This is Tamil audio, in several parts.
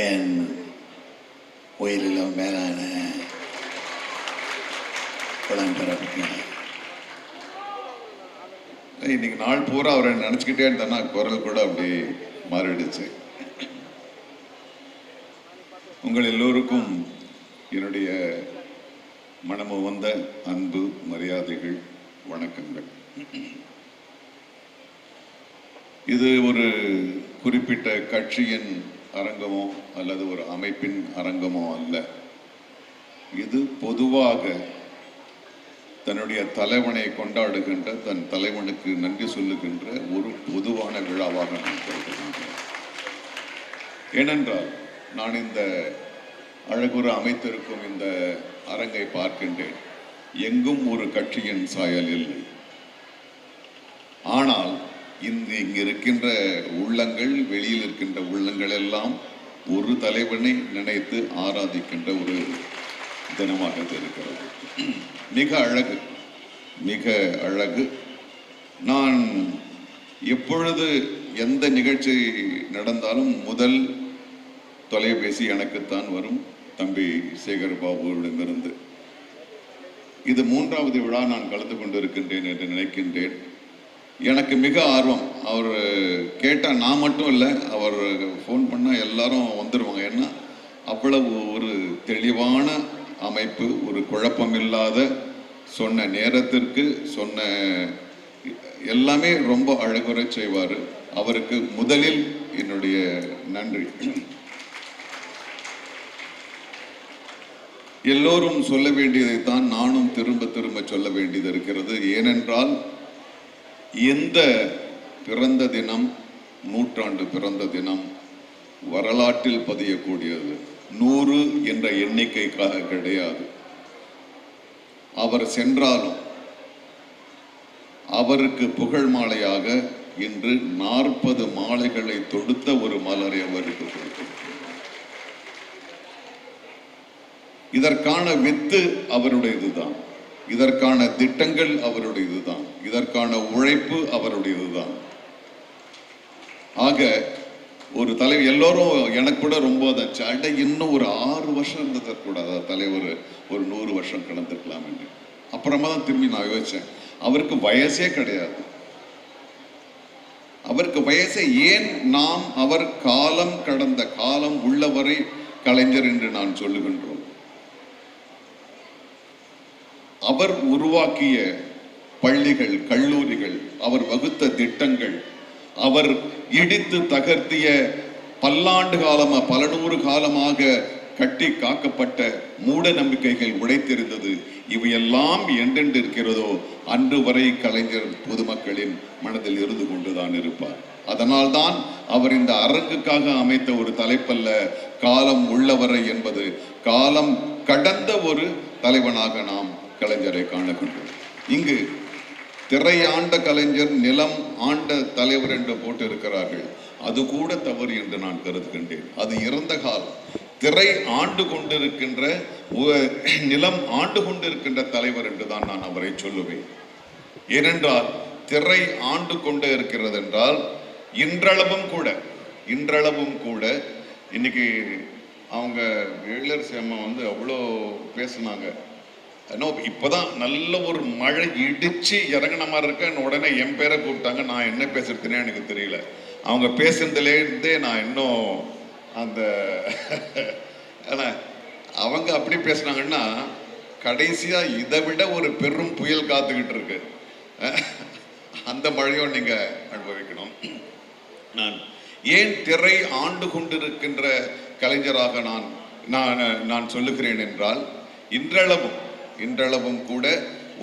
என் உயிரிலும் மேலான உடன்பிறப்புக்கு இன்னைக்கு நாள் பூரா அவரை நினச்சிக்கிட்டே இருந்தா குரல் கூட அப்படி மாறிடுச்சு. உங்கள் எல்லோருக்கும் என்னுடைய மனமு வந்த அன்பு மரியாதைகள், வணக்கங்கள். இது ஒரு குறிப்பிட்ட கட்சியின் அரங்கமோ அல்லது ஒரு அமைப்பின் அரங்கமோ அல்ல. இது பொதுவாக தன்னுடைய தலைவனை கொண்டாடுகின்ற, தன் தலைவனுக்கு நன்றி சொல்லுகின்ற ஒரு பொதுவான விழாவாக நான் கருதுகின்றேன். ஏனென்றால் நான் இந்த அழகுற அமைத்திருக்கும் இந்த அரங்கை பார்க்கின்றேன். எங்கும் ஒரு கட்சியின் சாயல் இல்லை. ஆனால் இங்கு இருக்கின்ற உள்ளங்கள், வெளியில் இருக்கின்ற உள்ளங்கள் எல்லாம் ஒரு தலைவனை நினைத்து ஆராதிக்கின்ற ஒரு தினமாக இருக்கிறது. மிக அழகு, மிக அழகு. நான் எப்பொழுது எந்த நிகழ்ச்சி நடந்தாலும் முதல் தொலைபேசி எனக்குத்தான் வரும், தம்பி சேகர் பாபுவிடமிருந்து. இது 3வது விழா நான் கலந்து கொண்டிருக்கின்றேன் என்று நினைக்கின்றேன். எனக்கு மிக ஆர்வம். அவர் கேட்டால் நான் மட்டும் இல்லை, அவர் ஃபோன் பண்ணால் எல்லாரும் வந்துடுவாங்க. ஏன்னா அவ்வளவு ஒரு தெளிவான அமைப்பு, ஒரு குழப்பமில்லாத, சொன்ன நேரத்திற்கு சொன்ன எல்லாமே ரொம்ப அழகுற செய்வார். அவருக்கு முதலில் என்னுடைய நன்றி. எல்லோரும் சொல்ல வேண்டியதைத்தான் நானும் திரும்ப திரும்ப சொல்ல வேண்டியது இருக்கிறது. ஏனென்றால் எந்த பிறந்த தினம், நூற்றாண்டு பிறந்த தினம் வரலாற்றில் பதியக்கூடியது. 100 என்ற எண்ணிக்கைக்காக கிடையாது. அவர் சென்றாலும் அவருக்கு புகழ் மாலையாக இன்று 40 மாலைகளை தொடுத்த ஒரு மலரை அவருக்கு கொடுத்திருக்கிறார். இதற்கான வித்து அவருடையதுதான், இதற்கான திட்டங்கள் அவருடையதுதான், இதற்கான உழைப்பு அவருடையதுதான். ஆக ஒரு தலைவர் எல்லோரும் எனக்கு கூட ரொம்ப அட இன்னும் ஒரு 6 வருஷம் இருந்ததற்கூடாது தலைவர், ஒரு 100 வருஷம் கடந்திருக்கலாம் என்று. அப்புறமா தான் திரும்பி நான் யோசிச்சேன், அவருக்கு வயசே கிடையாது. அவருக்கு வயசே ஏன் நாம் அவர் காலம் கடந்த காலம் உள்ளவரை கலைஞர் என்று நான் சொல்லுகின்றோம். அவர் உருவாக்கிய பள்ளிகள், கல்லூரிகள், அவர் வகுத்த திட்டங்கள், அவர் இடித்து தகர்த்திய பல்லாண்டு காலமா, பல நூறு காலமாக கட்டி காக்கப்பட்ட மூட நம்பிக்கைகள் உடைத்திருந்தது. இவையெல்லாம் என்றென்று இருக்கிறதோ அன்று வரை கலைஞர் பொதுமக்களின் மனதில் இருந்து கொண்டுதான் இருப்பார். அதனால்தான் அவர் இந்த அரங்குக்காக அமைத்த ஒரு தலைப்பல்ல, காலம் உள்ளவரை என்பது. காலம் கடந்த ஒரு தலைவனாக நாம் கலைஞரை காணுகின்றோம். இங்கு திரை ஆண்ட கலைஞர், நிலம் ஆண்ட தலைவர் என்று போட்டு இருக்கிறார்கள். அது கூட தவறு என்று நான் கருதுகின்றேன். அது இறந்த காலம். திரை ஆண்டு கொண்டிருக்கின்ற, நிலம் ஆண்டு கொண்டிருக்கின்ற தலைவர் என்றுதான் நான் அவரை சொல்லுவேன். ஏனென்றால் திரை ஆண்டு கொண்டு இருக்கிறது என்றால் இன்றளவும் கூட இன்னைக்கு அவங்க எழிலரசி அம்மா அவ்வளோ பேசினாங்க. இப்பதான் நல்ல ஒரு மழை இடிச்சு இறங்கின மாதிரி இருக்க, உடனே என் பேரை கூப்பிட்டாங்க. நான் என்ன பேசுறதுனே எனக்கு தெரியல. அவங்க பேசுறதுல இருந்தே நான் இன்னும் அந்த அவங்க அப்படி பேசுனாங்கன்னா கடைசியா இதை விட ஒரு பெரும் புயல் காத்துக்கிட்டு இருக்கு. அந்த மழையும் நீங்க அனுபவிக்கணும். நான் ஏன் திரை ஆண்டு கொண்டிருக்கின்ற கலைஞராக நான் சொல்லுகிறேன் என்றால், இன்றளவும் கூட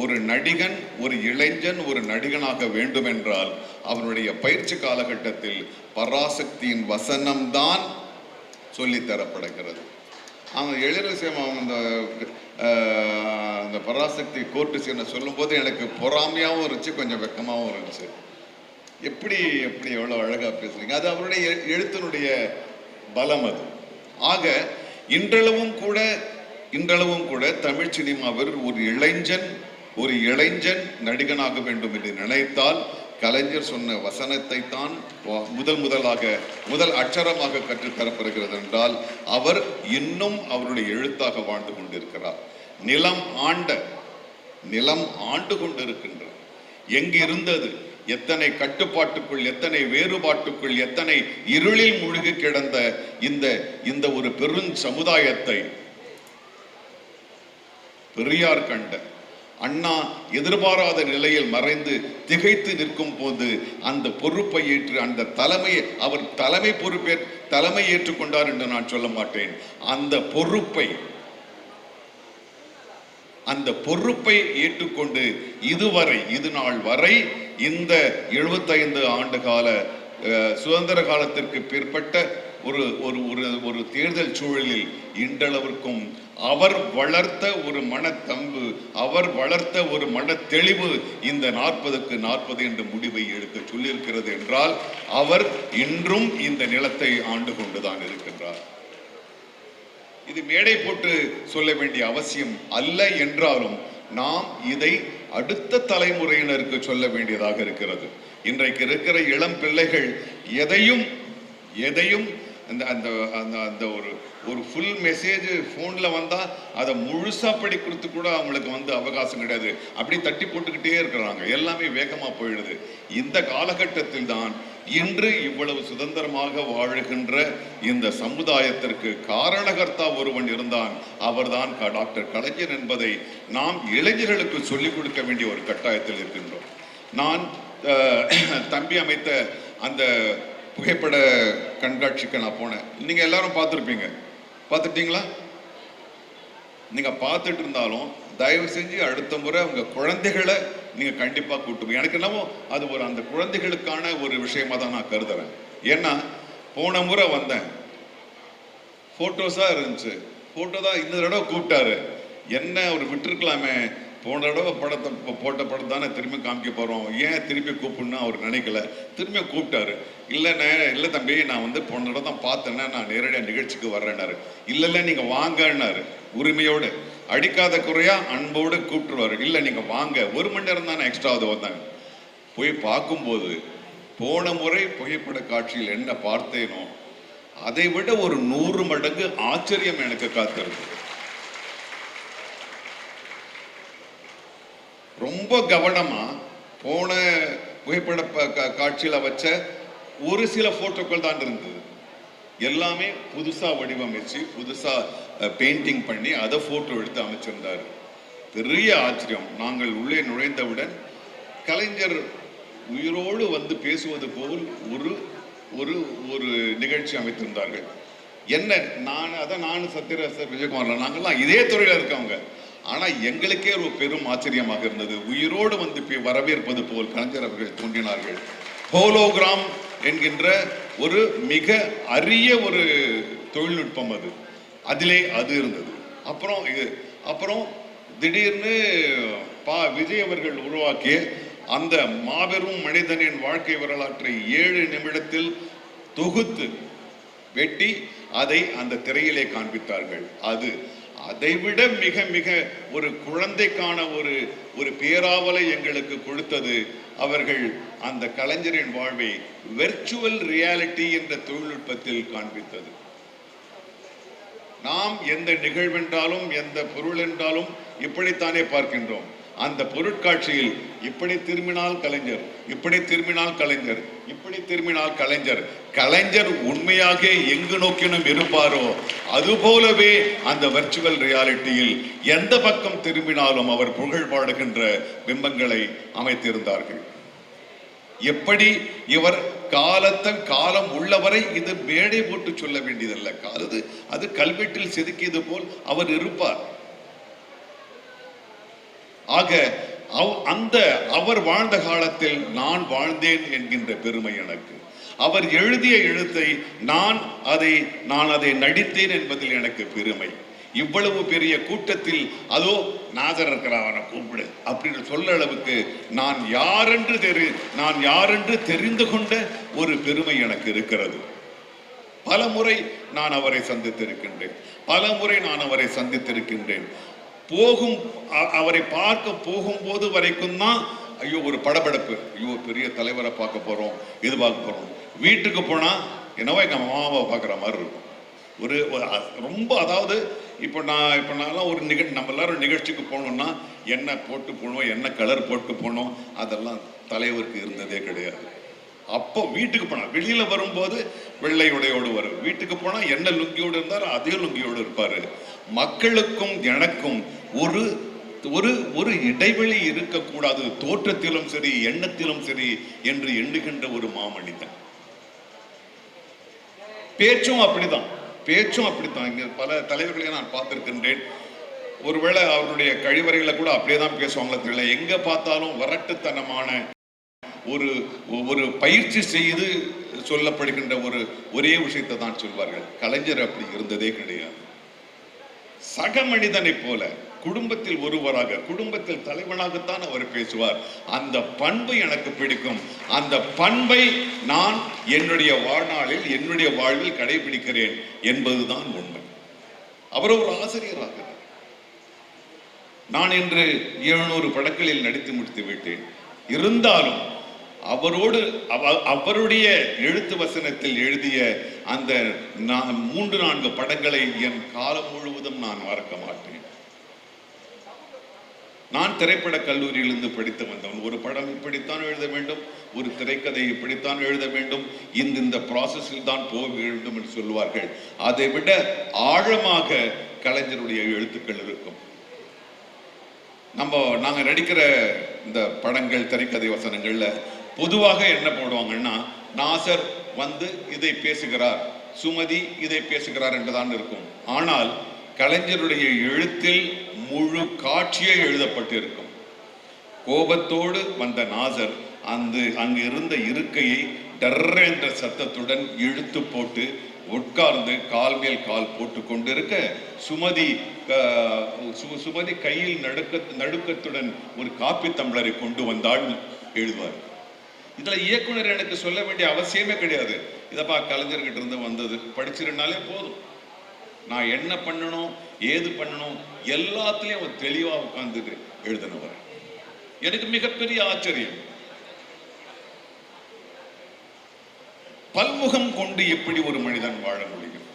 ஒரு நடிகன், ஒரு இளைஞன் ஒரு நடிகனாக வேண்டும் என்றால் அவனுடைய பயிற்சி காலகட்டத்தில் பராசக்தியின் வசனம்தான் சொல்லித்தரப்படுகிறது. அவங்க எழிலரசியம் அந்த பராசக்தி கோர்ட்டு சீனை சொல்லும் போது எனக்கு பொறாமையாகவும் இருந்துச்சு, கொஞ்சம் வெக்கமாகவும் இருந்துச்சு. எப்படி எவ்வளோ அழகா பேசுறீங்க. அது அவருடைய எழுத்தினுடைய பலம். அது ஆக இன்றளவும் கூட தமிழ் சினிமாவில் ஒரு இளைஞன் நடிகனாக வேண்டும் என்று நினைத்தால் கலைஞர் சொன்ன வசனத்தை தான் முதல் அட்சரமாக கற்றுத்தரப்படுகிறது என்றால் அவர் இன்னும் அவருடைய எழுத்தாக வாழ்ந்து கொண்டிருக்கிறார். நிலம் ஆண்டு கொண்டிருக்கின்றது. எங்கு இருந்தது எத்தனை கட்டுப்பாட்டுக்குள், எத்தனை வேறுபாட்டுக்குள், எத்தனை இருளில் மூழ்கி கிடந்த இந்த ஒரு பெரும் சமுதாயத்தை பெரியார் கண்ட, அண்ணா எதிர்பாராத நிலையில் மறைந்து திகைத்து நிற்கும் போது அந்த பொறுப்பை ஏற்று அந்த அவர் தலைமை ஏற்றுக்கொண்டார் என்று நான் சொல்ல மாட்டேன். அந்த பொறுப்பை ஏற்றுக்கொண்டு இது நாள் வரை இந்த 75 ஆண்டு கால சுதந்திர காலத்திற்கு பிற்பட்ட ஒரு தேர்தல் சூழலில் இன்றளவிற்கும் அவர் வளர்த்த ஒரு மனத்தம்பு, அவர் வளர்த்த ஒரு மன தெளிவு இந்த 40க்கு 40 என்ற முடிவை எடுக்க சொல்லியிருக்கிறது என்றால் அவர் இன்றும் இந்த நிலத்தை ஆண்டு கொண்டுதான் இருக்கின்றார். இது மேடை போட்டு சொல்ல வேண்டிய அவசியம் அல்ல என்றாலும் நாம் இதை அடுத்த தலைமுறையினருக்கு சொல்ல வேண்டியதாக இருக்கிறது. இன்றைக்கு இருக்கிற இளம் பிள்ளைகள் எதையும் அந்த ஒரு ஃபுல் மெசேஜ் போன்ல வந்தா அதை முழுசா படிக்கிறது கூட அவங்களுக்கு அவகாசம் கிடையாது. அப்படி தட்டி போட்டுக்கிட்டே இருக்கிறாங்க. எல்லாமே வேகமா போயிடுது. இந்த காலகட்டத்தில் தான் இன்று இவ்வளவு சுதந்திரமாக வாழுகின்ற இந்த சமுதாயத்திற்கு காரணகர்த்தா ஒருவன் இருந்தான். அவர்தான் டாக்டர் கலைஞர் என்பதை நாம் இளைஞர்களுக்கு சொல்லிக் கொடுக்க வேண்டிய ஒரு கட்டாயத்தில் இருக்கின்றோம். நான் தம்பி அமைத்த அந்த புகைப்பட கண்காட்சிக்கு நான் போனேன். நீங்க எல்லாரும் பார்த்துட்டீங்களா? நீங்க பார்த்துட்டு இருந்தாலும் தயவு செஞ்சு அடுத்த முறை உங்க குழந்தைகளை நீங்க கண்டிப்பா கூட்டு. எனக்கு என்னவோ அது அந்த குழந்தைகளுக்கான ஒரு விஷயமா தான் நான் கருதுறேன். ஏன்னா போன முறை வந்தேன், போட்டோஸா இருந்துச்சு. போட்டோ தான் இந்த தடவை கூப்பிட்டாரு. என்ன ஒரு விட்டுருக்கலாமே, போன தடவை போட்ட படம் தானே திரும்பி காமிக்க போறோம், ஏன் திருப்பி கூப்பிடணும் அவர் நினைக்கல. திரும்பி கூப்பிட்டாரு. இல்லை தம்பி, நான் போன தடவை தான் பார்த்தேன்னா நான் நேரடியாக நிகழ்ச்சிக்கு வர்றேன்னாரு. இல்லை நீங்க வாங்கன்னாரு. உரிமையோடு அடிக்காத குறையா அன்போடு கூப்பிட்டுருவாரு. இல்லை நீங்க வாங்க, 1 மணி நேரம் தானே எக்ஸ்ட்ராவது வந்தாங்க. போய் பார்க்கும்போது போன முறை புகைப்பட காட்சியில் என்ன பார்த்தேனோ அதை விட ஒரு 100 மடங்கு ஆச்சரியம் எனக்கு காத்திருக்கு. ரொம்ப கவனமா போன புகைப்பட காட்சியில வச்ச ஒரு சில போட்டோக்கள் தான் இருந்தது. எல்லாமே புதுசா வடிவமைச்சு புதுசா பெயிண்டிங் பண்ணி அதை போட்டோ எடுத்து அமைச்சிருந்தாரு. பெரிய ஆச்சரியம். நாங்கள் உள்ளே நுழைந்தவுடன் கலைஞர் உயிரோடு பேசுவது போல் ஒரு ஒரு நிகழ்ச்சி அமைத்திருந்தார்கள். என்ன நானும் சத்யராஜ் விஜயகுமார் நாங்கள்லாம் இதே துறையில இருக்கவங்க. ஆனா எங்களுக்கே ஒரு பெரும் ஆச்சரியமாக இருந்தது. உயிரோடு வரவேற்பது போல் கலைஞர் அவர்கள் தோன்றினார்கள். ஹோலோகிராம் என்கின்ற ஒரு மிக அரிய ஒரு தொழில்நுட்பம் அதிலே அது இருந்தது. அப்புறம் திடீர்னு விஜய் அவர்கள் உருவாக்கிய அந்த மாபெரும் மனிதனின் வாழ்க்கை வரலாற்றை 7 நிமிடத்தில் தொகுத்து வெட்டி அதை அந்த திரையிலே காண்பித்தார்கள். அதைவிட மிக மிக ஒரு குழந்தைக்கான ஒரு பேராவலை எங்களுக்கு கொடுத்தது அவர்கள் அந்த கலைஞரின் வாழ்வை வெர்ச்சுவல் ரியாலிட்டி என்ற தொழில்நுட்பத்தில் காண்பித்தது. நாம் எந்த நிகழ்வென்றாலும் எந்த பொருள் என்றாலும் இப்படித்தானே பார்க்கின்றோம். அந்த பொருட்காட்சியில் இப்படி திரும்பினால் கலைஞர், இப்படி திரும்பினால் கலைஞர், இப்படி திரும்பினால் கலைஞர், கலைஞர் உண்மையாக எங்கு நோக்கினும் இருப்பாரோ அதுபோலவே அந்த வர்ச்சுவல் ரியாலிட்டியில் எந்த பக்கம் திரும்பினாலும் அவர் புகழ் பாடுகின்ற பிம்பங்களை அமைத்திருந்தார்கள். எப்படி இவர் காலம் உள்ளவரை இது மேடை போட்டு சொல்ல வேண்டியதல்ல. அது கல்வெட்டில் செதுக்கியது போல் அவர் இருப்பார். ஆக அவர் வாழ்ந்த காலத்தில் நான் வாழ்ந்தேன் என்கின்ற பெருமை எனக்கு. அவர் எழுதிய எழுத்தை நான் அதை நடித்தேன் என்பதில் எனக்கு பெருமை. இவ்வளவு பெரிய கூட்டத்தில் அதோ நாதர் இருக்கிறான் அவனை கூப்பிடு அப்படின்னு சொல்ல அளவுக்கு நான் யாரென்று தெரிந்து கொண்ட ஒரு பெருமை எனக்கு இருக்கிறது. பல முறை நான் அவரை சந்தித்திருக்கின்றேன். அவரை பார்க்க போகும்போது வரைக்கும் தான் ஐயோ ஒரு படபடப்பு, ஐயோ பெரிய தலைவரை பார்க்க போறோம், இது பார்க்க போறோம். வீட்டுக்கு போனா என்னவோ எங்க அம்மாவை பார்க்குற மாதிரி இருக்கும். ஒரு ரொம்ப, அதாவது இப்போ நான்லாம் ஒரு நம்ம எல்லாரும் நிகழ்ச்சிக்கு போனோம்னா என்ன போட்டு போனோம், என்ன கலர் போட்டு போனோம், அதெல்லாம் தலைவருக்கு இருந்ததே கிடையாது. அப்போ வீட்டுக்கு போனா, வெளியில வரும்போது வெள்ளை உடையோடு வரும், வீட்டுக்கு போனா என்ன லுங்கியோடு இருந்தாலும் அதே லுங்கியோடு இருப்பாரு. மக்களுக்கும் எனக்கும் ஒரு ஒரு ஒரு இடைவெளி இருக்கக்கூடாது, தோற்றத்திலும் சரி எண்ணத்திலும் சரி என்று எண்ணுகின்ற ஒரு மாமனிதன். பேச்சும் அப்படித்தான், பேச்சும் அப்படித்தான். இங்க பல தலைவர்களை நான் பார்த்திருக்கின்றேன். ஒருவேளை அவருடைய கழிவறைகளை கூட அப்படியே தான் பேசுவாங்களே தெரியல, எங்க பார்த்தாலும் வரட்டுத்தனமான ஒரு ஒரு பயிற்சி செய்து சொல்லப்படுகின்ற ஒரே விஷயத்தை தான் சொல்வார்கள். கலைஞர் அப்படி இருந்ததே கிடையாது. சக மனிதனை போல குடும்பத்தில் ஒருவராக, குடும்பத்தில் தலைவனாகத்தான் அவர் பேசுவார். அந்த பண்பு எனக்கு பிடிக்கும். அந்த பண்பை நான் என்னுடைய வாழ்நாளில், என்னுடைய வாழ்வில் கடைபிடிக்கிறேன் என்பதுதான் உண்மை. அவர் ஒரு ஆசிரியராக, நான் இன்று 700 படங்களில் நடித்து முடித்து விட்டேன். இருந்தாலும் அவருடைய எழுத்து வசனத்தில் எழுதிய அந்த 3-4 படங்களை என் காலம் முழுவதும் நான் மறக்க மாட்டேன். நான் திரைப்பட கல்லூரியிலிருந்து படித்து வந்தவன். ஒரு படம் இப்படித்தான் எழுத வேண்டும், ஒரு திரைக்கதை இப்படித்தான் எழுத வேண்டும், இந்த ப்ராசஸில் தான் போக வேண்டும் என்று சொல்வார்கள். அதை விட ஆழமாக கலைஞருடைய எழுத்துக்கள் இருக்கும். நாங்க நடிக்கிற இந்த படங்கள், திரைக்கதை வசனங்கள்ல பொதுவாக என்ன போடுவாங்கன்னா, நாசர் வந்து இதை பேசுகிறார், சுமதி இதை பேசுகிறார் என்றுதான் இருக்கும். ஆனால் கலைஞருடைய எழுத்தில் முழு காட்சியே எழுதப்பட்டு இருக்கும். கோபத்தோடு வந்த நாசர் அங்கு இருந்த இருக்கையை டர் என்ற சத்தத்துடன் இழுத்து போட்டு உட்கார்ந்து கால் மேல் கால் போட்டு கொண்டிருக்க, சுமதி கையில் நடுக்கத்துடன் ஒரு காப்பி தம்ளரை கொண்டு வந்தாள் எழுதுவார். இதுல இயக்குனர் எனக்கு சொல்ல வேண்டிய அவசியமே கிடையாது. இதப்பா கலைஞர்கிட்ட இருந்து வந்தது, படிச்சிருந்தாலே போதும். நான் என்ன பண்ணணும், ஏது பண்ணணும், எல்லாத்துலயும் அவர் தெளிவா உட்கார்ந்துட்டு எழுதினவர். எனக்கு மிகப்பெரிய ஆச்சரியம். பல்முகம் கொண்டு எப்படி ஒரு மனிதன் வாழ முடியும்?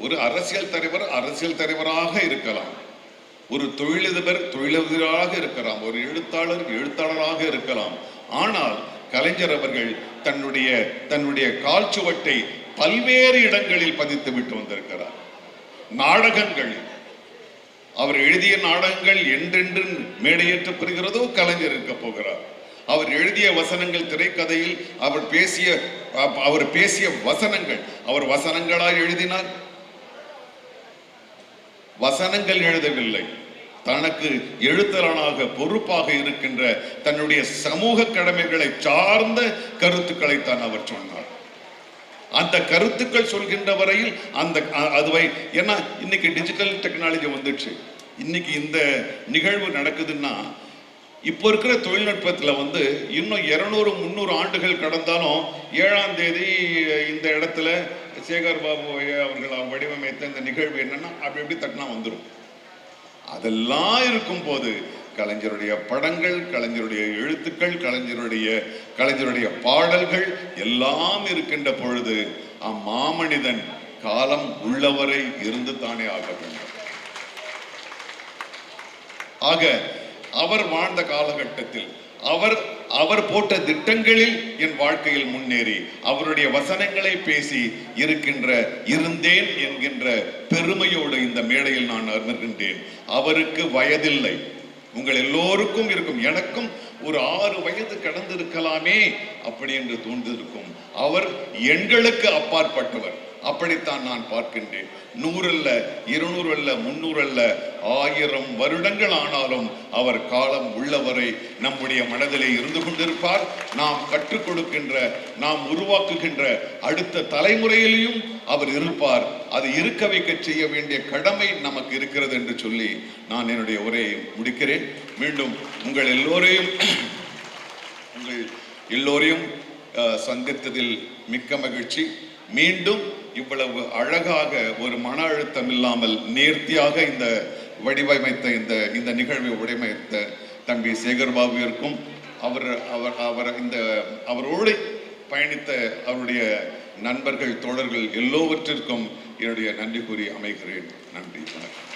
ஒரு அரசியல் தலைவர் அரசியல் தலைவராக இருக்கலாம், ஒரு தொழிலதிபர் தொழிலதிபராக இருக்கலாம், ஒரு எழுத்தாளர் எழுத்தாளராக இருக்கலாம். ஆனால் கலைஞர் அவர்கள் தன்னுடைய கால் சுவட்டை பல்வேறு இடங்களில் பதித்து விட்டு வந்திருக்கிறார். நாடகங்கள், அவர் எழுதிய நாடகங்கள் என்றென்று மேடையேற்றப்படுகிறதோ கலைஞர் இருக்க போகிறார். அவர் எழுதிய வசனங்கள், திரைக்கதையில் அவர் பேசிய வசனங்கள், அவர் வசனங்களாய் எழுதினார். வசனங்கள் எழுதவில்லை, தனக்கு எழுத்தாளனாக பொறுப்பாக இருக்கின்ற தன்னுடைய சமூக கடமைகளை சார்ந்த கருத்துக்களைத்தான் அவர் சொன்னார். அந்த கருத்துக்கள் சொல்கின்ற வரையில் அதுவை, ஏன்னா இன்னைக்கு டிஜிட்டல் டெக்னாலஜி வந்துடுச்சு. இன்னைக்கு இந்த நிகழ்வு நடக்குதுன்னா, இப்போ இருக்கிற தொழில்நுட்பத்துல இன்னும் 200-300 ஆண்டுகள் கடந்தாலும் 7ஆம் தேதி இந்த இடத்துல சேகர் பாபு அவர்கள் வடிவமைத்த இந்த நிகழ்வு என்னன்னா அப்படி எப்படி தட்டினா வந்துடும். அதெல்லாம் இருக்கும் போது கலைஞருடைய படங்கள், கலைஞருடைய எழுத்துக்கள், கலைஞருடைய பாடல்கள் எல்லாம் இருக்கின்ற பொழுது அம்மாமனிதன் காலம் உள்ளவரை இருந்து தானே ஆக வேண்டும். ஆக அவர் வாழ்ந்த காலகட்டத்தில் அவர் போட்ட திட்டங்களில் என் வாழ்க்கையில் முன்னேறி அவருடைய வசனங்களை பேசி இருந்தேன் என்கின்ற பெருமையோடு இந்த மேடையில் நான் அமர்கின்றேன். அவருக்கு வயதில்லை, உங்கள் எல்லோருக்கும் இருக்கும், எனக்கும் ஒரு 6 வயது கடந்திருக்கலாமே அப்படி என்று தோன்றிருக்கும். அவர் எண்களுக்கு அப்பாற்பட்டவர். அப்படித்தான் நான் பார்க்கின்றேன். 100 அல்ல, 200 அல்ல, 300 அல்ல, 1000 வருடங்கள் ஆனாலும் அவர் காலம் உள்ளவரை நம்முடைய மனதிலே இருந்து கொண்டிருப்பார். நாம் கற்றுக் கொடுக்கின்ற, நாம் உருவாக்குகின்ற அடுத்த தலைமுறையிலையும் அவர் இருப்பார். அது இருக்க வைக்க செய்ய வேண்டிய கடமை நமக்கு இருக்கிறது என்று சொல்லி நான் என்னுடைய உரையை முடிக்கிறேன். மீண்டும் உங்கள் எல்லோரையும் சந்தித்ததில் மிக்க மகிழ்ச்சி. மீண்டும் இவ்வளவு அழகாக ஒரு மன அழுத்தம் இல்லாமல் நேர்த்தியாக இந்த வடிவமைத்த இந்த நிகழ்வை வடிவமைத்த தம்பி சேகர் பாபுவிற்கும் அவரோடு பயணித்த அவருடைய நண்பர்கள், தோழர்கள் எல்லோவற்றிற்கும் என்னுடைய நன்றி கூறி அமைகிறேன். நன்றி, வணக்கம்.